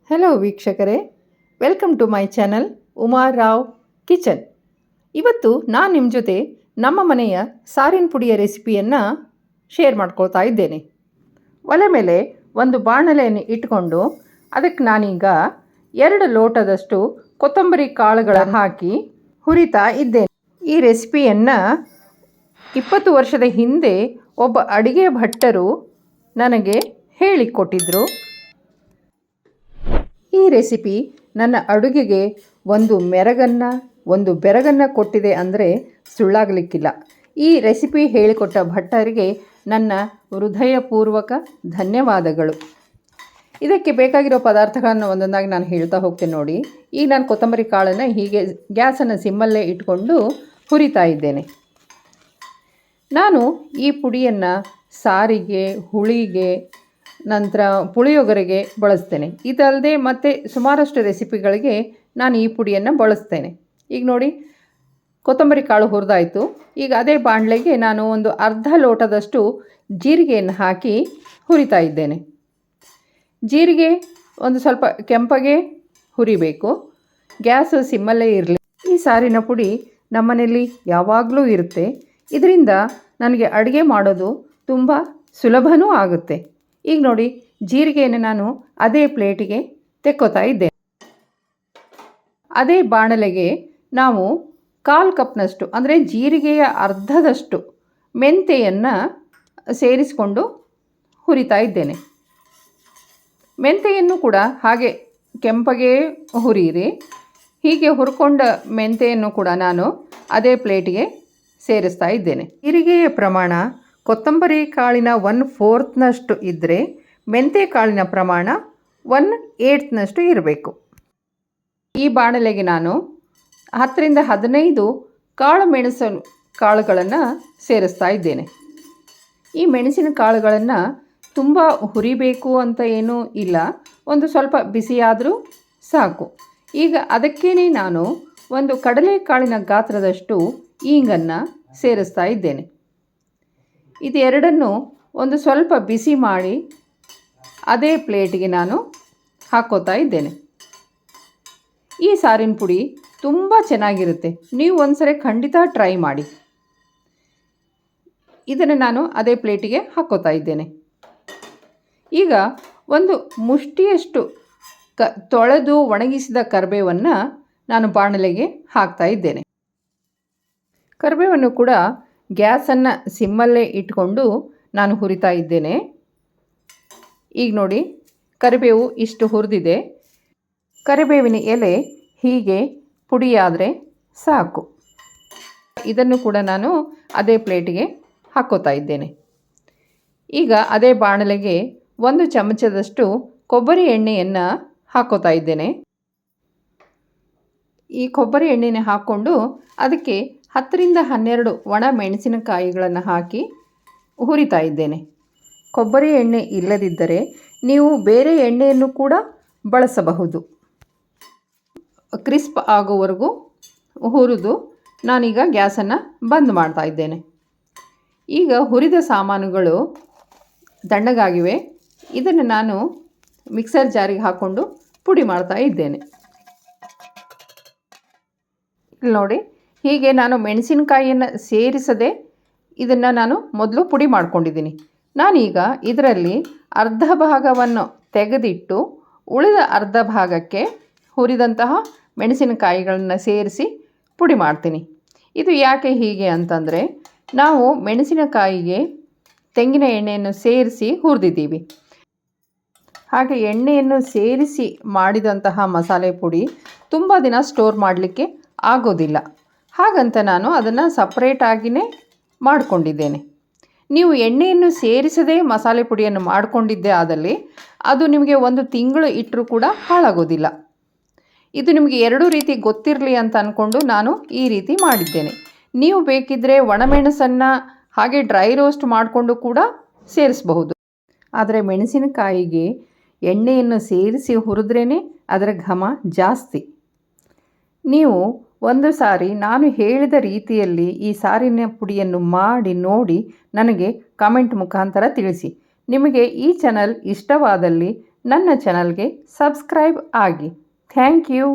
Hello ವೀಕ್ಷಕರೇ, welcome to my channel Uma Rao kitchen. ಇವತ್ತು ನಾನು ನಿಮ್ಮ ಜೊತೆ ನಮ್ಮ ಮನೆಯ ಸಾರಿನ ಪುಡಿಯ ರೆಸಿಪಿಯನ್ನು ಶೇರ್ ಮಾಡ್ಕೊಳ್ತಾ ಇದ್ದೇನೆ. ಒಲೆ ಮೇಲೆ ಒಂದು ಬಾಣಲೆಯನ್ನು ಇಟ್ಕೊಂಡು ಅದಕ್ಕೆ ನಾನೀಗ 2 ಲೋಟದಷ್ಟು ಕೊತ್ತಂಬರಿ ಕಾಳುಗಳನ್ನು ಹಾಕಿ ಹುರಿತಾ ಇದ್ದೇನೆ. ಈ ರೆಸಿಪಿಯನ್ನು 20 ವರ್ಷದ ಹಿಂದೆ ಒಬ್ಬ ಅಡಿಗೆ ಭಟ್ಟರು ನನಗೆ ಹೇಳಿಕೊಟ್ಟಿದ್ದರು. ಈ ರೆಸಿಪಿ ನನ್ನ ಅಡುಗೆಗೆ ಒಂದು ಬೆರಗನ್ನು ಕೊಟ್ಟಿದೆ ಅಂದರೆ ಸುಳ್ಳಾಗಲಿಕ್ಕಿಲ್ಲ. ಈ ರೆಸಿಪಿ ಹೇಳಿಕೊಟ್ಟ ಭಟ್ಟರಿಗೆ ನನ್ನ ಹೃದಯಪೂರ್ವಕ ಧನ್ಯವಾದಗಳು. ಇದಕ್ಕೆ ಬೇಕಾಗಿರೋ ಪದಾರ್ಥಗಳನ್ನು ಒಂದೊಂದಾಗಿ ನಾನು ಹೇಳ್ತಾ ಹೋಗ್ತೇನೆ ನೋಡಿ. ಈಗ ನಾನು ಕೊತ್ತಂಬರಿ ಕಾಳನ್ನು ಹೀಗೆ ಗ್ಯಾಸನ್ನು ಸಿಮ್ಮಲ್ಲೇ ಇಟ್ಕೊಂಡು ಹುರಿತಾ ಇದ್ದೇನೆ. ನಾನು ಈ ಪುಡಿಯನ್ನು ಸಾರಿಗೆ, ಹುಳಿಗೆ, ನಂತರ ಪುಳಿಯೋಗರೆಗೆ ಬಳಸ್ತೇನೆ. ಇದಲ್ಲದೆ ಮತ್ತು ಸುಮಾರಷ್ಟು ರೆಸಿಪಿಗಳಿಗೆ ನಾನು ಈ ಪುಡಿಯನ್ನು ಬಳಸ್ತೇನೆ. ಈಗ ನೋಡಿ, ಕೊತ್ತಂಬರಿ ಕಾಳು ಹುರಿದಾಯಿತು. ಈಗ ಅದೇ ಬಾಣಲೆಗೆ ನಾನು ಒಂದು ಅರ್ಧ ಲೋಟದಷ್ಟು ಜೀರಿಗೆಯನ್ನು ಹಾಕಿ ಹುರಿತಾ ಇದ್ದೇನೆ. ಜೀರಿಗೆ ಒಂದು ಸ್ವಲ್ಪ ಕೆಂಪಗೆ ಹುರಿಬೇಕು. ಗ್ಯಾಸ್ ಸಿಮ್ಮಲ್ಲೇ ಇರಲಿ. ಈ ಸಾರಿನ ಪುಡಿ ನಮ್ಮನೇಲಿ ಯಾವಾಗಲೂ ಇರುತ್ತೆ. ಇದರಿಂದ ನನಗೆ ಅಡುಗೆ ಮಾಡೋದು ತುಂಬ ಸುಲಭವೂ ಆಗುತ್ತೆ. ಈಗ ನೋಡಿ, ಜೀರಿಗೆಯನ್ನು ನಾನು ಅದೇ ಪ್ಲೇಟಿಗೆ ತೆಕ್ಕೋತಾ ಇದ್ದೇನೆ. ಅದೇ ಬಾಣಲೆಗೆ ನಾವು 1/4 ಕಪ್ನಷ್ಟು ಅಂದರೆ ಜೀರಿಗೆಯ ಅರ್ಧದಷ್ಟು ಮೆಂತೆಯನ್ನು ಸೇರಿಸಿಕೊಂಡು ಹುರಿತಾ ಇದ್ದೇನೆ. ಮೆಂತೆಯನ್ನು ಕೂಡ ಹಾಗೆ ಕೆಂಪಗೆ ಹುರಿಯಿರಿ. ಹೀಗೆ ಹುರ್ಕೊಂಡ ಮೆಂತೆಯನ್ನು ಕೂಡ ನಾನು ಅದೇ ಪ್ಲೇಟಿಗೆ ಸೇರಿಸ್ತಾ ಇದ್ದೇನೆ. ಜೀರಿಗೆಯ ಪ್ರಮಾಣ ಕೊತ್ತಂಬರಿ ಕಾಳಿನ 1/4ನಷ್ಟು ಇದ್ದರೆ ಮೆಂತೆ ಕಾಳಿನ ಪ್ರಮಾಣ 1/8ನಷ್ಟು ಇರಬೇಕು. ಈ ಬಾಣಲೆಗೆ ನಾನು 10 ರಿಂದ 15 ಕಾಳು ಮೆಣಸಿನ ಕಾಳುಗಳನ್ನು ಸೇರಿಸ್ತಾ ಇದ್ದೇನೆ. ಈ ಮೆಣಸಿನ ಕಾಳುಗಳನ್ನು ತುಂಬ ಹುರಿಬೇಕು ಅಂತ ಏನೂ ಇಲ್ಲ, ಒಂದು ಸ್ವಲ್ಪ ಬಿಸಿಯಾದರೂ ಸಾಕು. ಈಗ ಅದಕ್ಕೇ ನಾನು ಒಂದು ಕಡಲೆಕಾಳಿನ ಗಾತ್ರದಷ್ಟು ಇಂಗನ್ನು ಸೇರಿಸ್ತಾ ಇದ್ದೇನೆ. ಇದೆರಡನ್ನು ಒಂದು ಸ್ವಲ್ಪ ಬಿಸಿ ಮಾಡಿ ಅದೇ ಪ್ಲೇಟಿಗೆ ನಾನು ಹಾಕ್ಕೋತಾ ಇದ್ದೇನೆ. ಈ ಸಾರಿನ ಪುಡಿ ತುಂಬ ಚೆನ್ನಾಗಿರುತ್ತೆ. ನೀವು ಒಂದ್ಸರಿ ಖಂಡಿತ ಟ್ರೈ ಮಾಡಿ. ಇದನ್ನು ನಾನು ಅದೇ ಪ್ಲೇಟಿಗೆ ಹಾಕ್ಕೋತಾ ಇದ್ದೇನೆ. ಈಗ ಒಂದು ಮುಷ್ಟಿಯಷ್ಟು ತೊಳೆದು ಒಣಗಿಸಿದ ಕರಿಬೇವನ್ನು ನಾನು ಬಾಣಲೆಗೆ ಹಾಕ್ತಾ ಇದ್ದೇನೆ. ಕರಿಬೇವನ್ನು ಕೂಡ ಗ್ಯಾಸನ್ನು ಸಿಮ್ಮಲ್ಲೇ ಇಟ್ಕೊಂಡು ನಾನು ಹುರಿತಾ ಇದ್ದೇನೆ. ಈಗ ನೋಡಿ, ಕರಿಬೇವು ಇಷ್ಟು ಹುರಿದಿದೆ. ಕರಿಬೇವಿನ ಎಲೆ ಹೀಗೆ ಪುಡಿಯಾದರೆ ಸಾಕು. ಇದನ್ನು ಕೂಡ ನಾನು ಅದೇ ಪ್ಲೇಟಿಗೆ ಹಾಕ್ಕೋತಾ ಇದ್ದೇನೆ. ಈಗ ಅದೇ ಬಾಣಲೆಗೆ 1 ಚಮಚದಷ್ಟು ಕೊಬ್ಬರಿ ಎಣ್ಣೆಯನ್ನು ಹಾಕ್ಕೋತಾ ಇದ್ದೇನೆ. ಈ ಕೊಬ್ಬರಿ ಎಣ್ಣೆನ ಹಾಕ್ಕೊಂಡು ಅದಕ್ಕೆ 10 ರಿಂದ 12 ಒಣ ಮೆಣಸಿನಕಾಯಿಗಳನ್ನು ಹಾಕಿ ಹುರಿತಾ ಇದ್ದೇನೆ. ಕೊಬ್ಬರಿ ಎಣ್ಣೆ ಇಲ್ಲದಿದ್ದರೆ ನೀವು ಬೇರೆ ಎಣ್ಣೆಯನ್ನು ಕೂಡ ಬಳಸಬಹುದು. ಕ್ರಿಸ್ಪ್ ಆಗೋವರೆಗೂ ಹುರಿದು ನಾನೀಗ ಗ್ಯಾಸನ್ನು ಬಂದ್ ಮಾಡ್ತಾ ಇದ್ದೇನೆ. ಈಗ ಹುರಿದ ಸಾಮಾನುಗಳು ತಣ್ಣಗಾಗಿವೆ. ಇದನ್ನು ನಾನು ಮಿಕ್ಸರ್ ಜಾರಿಗೆ ಹಾಕ್ಕೊಂಡು ಪುಡಿ ಮಾಡ್ತಾ ಇದ್ದೇನೆ. ಇಲ್ಲಿ ನೋಡಿ, ಹೀಗೆ ನಾನು ಮೆಣಸಿನಕಾಯಿಯನ್ನು ಸೇರಿಸದೆ ಇದನ್ನು ನಾನು ಮೊದಲು ಪುಡಿ ಮಾಡ್ಕೊಂಡಿದ್ದೀನಿ. ನಾನೀಗ ಇದರಲ್ಲಿ ಅರ್ಧ ಭಾಗವನ್ನು ತೆಗೆದಿಟ್ಟು ಉಳಿದ ಅರ್ಧ ಭಾಗಕ್ಕೆ ಹುರಿದಂತಹ ಮೆಣಸಿನಕಾಯಿಗಳನ್ನು ಸೇರಿಸಿ ಪುಡಿ ಮಾಡ್ತೀನಿ. ಇದು ಯಾಕೆ ಹೀಗೆ ಅಂತಂದರೆ, ನಾವು ಮೆಣಸಿನಕಾಯಿಗೆ ತೆಂಗಿನ ಎಣ್ಣೆಯನ್ನು ಸೇರಿಸಿ ಹುರಿದಿದ್ದೀವಿ. ಹಾಗೆ ಎಣ್ಣೆಯನ್ನು ಸೇರಿಸಿ ಮಾಡಿದಂತಹ ಮಸಾಲೆ ಪುಡಿ ತುಂಬ ದಿನ ಸ್ಟೋರ್ ಮಾಡಲಿಕ್ಕೆ ಆಗೋದಿಲ್ಲ. ಹಾಗಂತ ನಾನು ಅದನ್ನು ಸಪ್ರೇಟಾಗಿಯೇ ಮಾಡಿಕೊಂಡಿದ್ದೇನೆ. ನೀವು ಎಣ್ಣೆಯನ್ನು ಸೇರಿಸದೇ ಮಸಾಲೆ ಪುಡಿಯನ್ನು ಮಾಡಿಕೊಂಡಿದ್ದೇ ಆದಲ್ಲಿ ಅದು ನಿಮಗೆ 1 ತಿಂಗಳು ಇಟ್ಟರೂ ಕೂಡ ಹಾಳಾಗೋದಿಲ್ಲ. ಇದು ನಿಮಗೆ 2 ರೀತಿ ಗೊತ್ತಿರಲಿ ಅಂತ ಅಂದ್ಕೊಂಡು ನಾನು ಈ ರೀತಿ ಮಾಡಿದ್ದೇನೆ. ನೀವು ಬೇಕಿದ್ದರೆ ಒಣಮೆಣಸನ್ನು ಹಾಗೆ ಡ್ರೈ ರೋಸ್ಟ್ ಮಾಡಿಕೊಂಡು ಕೂಡ ಸೇರಿಸಬಹುದು. ಆದರೆ ಮೆಣಸಿನಕಾಯಿಗೆ ಎಣ್ಣೆಯನ್ನು ಸೇರಿಸಿ ಹುರಿದ್ರೇ ಅದರ ಘಮ ಜಾಸ್ತಿ. ನೀವು ಒಂದು ಸಾರಿ ನಾನು ಹೇಳಿದ ರೀತಿಯಲ್ಲಿ ಈ ಸಾರಿನ ಪುಡಿಯನ್ನು ಮಾಡಿ ನೋಡಿ ನನಗೆ ಕಾಮೆಂಟ್ ಮುಖಾಂತರ ತಿಳಿಸಿ. ನಿಮಗೆ ಈ ಚಾನಲ್ ಇಷ್ಟವಾದಲ್ಲಿ ನನ್ನ ಚಾನಲ್ಗೆ ಸಬ್ಸ್ಕ್ರೈಬ್ ಆಗಿ. Thank you.